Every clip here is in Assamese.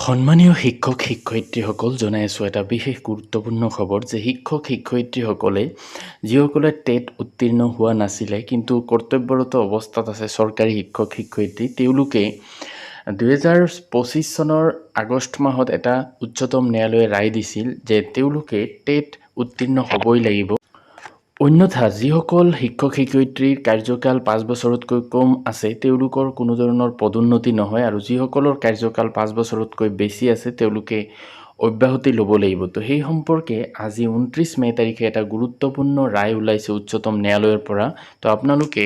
সন্মানীয় শিক্ষক শিক্ষয়িত্ৰীসকল, জনাই আছোঁ এটা বিশেষ গুৰুত্বপূৰ্ণ খবৰ যে শিক্ষক শিক্ষয়িত্ৰীসকলে যিসকলে টেট উত্তীৰ্ণ হোৱা নাছিলে কিন্তু কৰ্তব্যৰত অৱস্থাত আছে চৰকাৰী শিক্ষক শিক্ষয়িত্ৰী, তেওঁলোকে 2025 চনৰ আগষ্ট মাহত এটা উচ্চতম ন্যায়ালয়ে ৰায় দিছিল যে তেওঁলোকে টেট উত্তীৰ্ণ হ'বই লাগিব। অন্যথা যিসকল শিক্ষক শিক্ষয়িত্ৰীৰ কাৰ্যকাল 5 বছৰতকৈ কম আছে তেওঁলোকৰ কোনো ধৰণৰ পদোন্নতি নহয়, আৰু যিসকলৰ কাৰ্যকাল 5 বছৰতকৈ বেছি আছে তেওঁলোকে অব্যাহতি ল'ব লাগিব। তো সেই সম্পৰ্কে আজি 29 মে তাৰিখে এটা গুৰুত্বপূৰ্ণ ৰায় ওলাইছে উচ্চতম ন্যায়ালয়ৰ পৰা। তো আপোনালোকে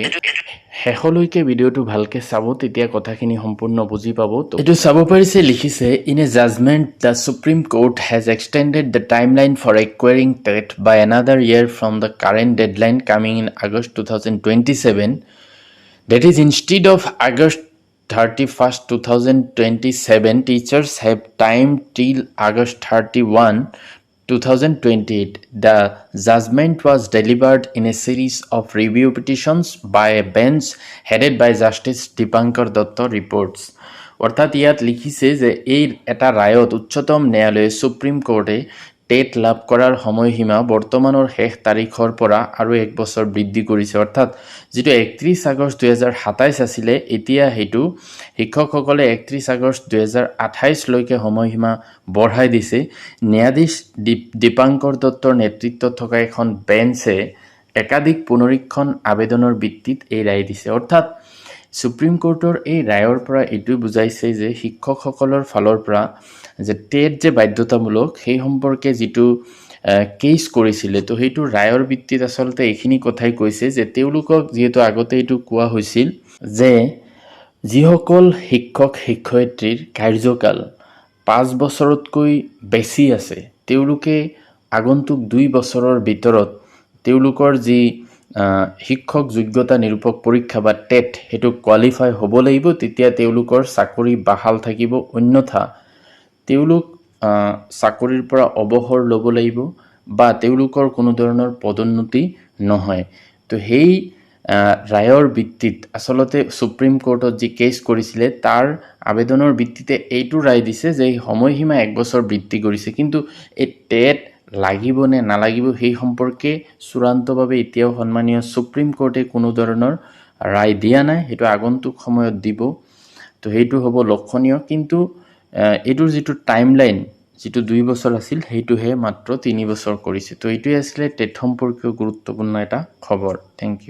শেষলৈকে ভিডিঅ'টো ভালকে চাব, তেতিয়া কথাখিনি সম্পূৰ্ণ বুজি পাব। তো এইটো চাব পাৰিছে, লিখিছে in a judgment the supreme court has extended the timeline for acquiring TET by another year from the current deadline coming in August 2027. That is, instead of August 31st, 2027, teachers have time till August 31, 2028. The judgment was delivered in a series of review petitions by a bench headed by Justice Dipankar Datta reports. অৰ্থাৎ ইয়াত লিখিছে যে এই এটা ৰায়ত উচ্চতম ন্যায়ালয়ে সুপ্ৰিম কোৰ্টে টেট লাভ কৰাৰ সময়সীমা বৰ্তমানৰ শেষ তাৰিখৰ পৰা আৰু 1 বছৰ বৃদ্ধি কৰিছে। অৰ্থাৎ যিটো 31 আগষ্ট 2027 আছিলে, এতিয়া সেইটো শিক্ষকসকলে 31 আগষ্ট 2028 লৈকে সময়সীমা বঢ়াই দিছে। ন্যায়াধীশ দীপাংকৰ দত্তৰ নেতৃত্বত থকা এখন বেঞ্চে একাধিক পুনৰীক্ষণ আবেদনৰ ভিত্তিত এই ৰায় দিছে। অৰ্থাৎ সুপ্ৰিম কোৰ্টৰ এই ৰায়ৰ পৰা এইটো বুজাইছে যে শিক্ষকসকলৰ ফালৰ পৰা যে টেট যে বাধ্যতামূলক সেই সম্পৰ্কে যিটো কেছ কৰিছিলে, তো সেইটো ৰায়ৰ ভিত্তিত আচলতে এইখিনি কথাই কৈছে যে তেওঁলোকক যিহেতু আগতে এইটো কোৱা হৈছিল যে যিসকল শিক্ষক শিক্ষয়িত্ৰীৰ কাৰ্যকাল 5 বছৰতকৈ বেছি আছে তেওঁলোকে আগন্তুক 2 বছৰৰ ভিতৰত তেওঁলোকৰ যি শিক্ষক যোগ্যতা নিৰূপক পৰীক্ষা বা টেট সেইটো কোৱালিফাই হ'ব লাগিব, তেতিয়া তেওঁলোকৰ চাকৰি বাহাল থাকিব। অন্যথা তেওঁলোক চাকৰিৰ পৰা অৱসৰ ল'ব লাগিব বা তেওঁলোকৰ কোনো ধৰণৰ পদোন্নতি নহয়। তো সেই ৰায়ৰ ভিত্তিত আচলতে সুপ্ৰিম কোৰ্টত যি কেছ কৰিছিলে তাৰ আবেদনৰ ভিত্তিতে এইটো ৰায় দিছে যে সময়সীমা 1 বছৰ বৃদ্ধি কৰিছে, কিন্তু এই টেট লাগিব নে নালাগিব সেই সম্পৰ্কে চূড়ান্তভাৱে এতিয়াও সন্মানীয় সুপ্ৰিম কোৰ্টে কোনো ধৰণৰ ৰায় দিয়া নাই, সেইটো আগন্তুক সময়ত দিব। তো সেইটো হ'ব লক্ষণীয়, কিন্তু এইটোৰ যিটো টাইমলাইন যিটো 2 বছৰ আছিল সেইটোহে মাত্ৰ 3 বছৰ কৰিছে। তো এইটোৱে আছিলে টেট সম্পৰ্কীয় গুৰুত্বপূৰ্ণ এটা খবৰ। Thank U.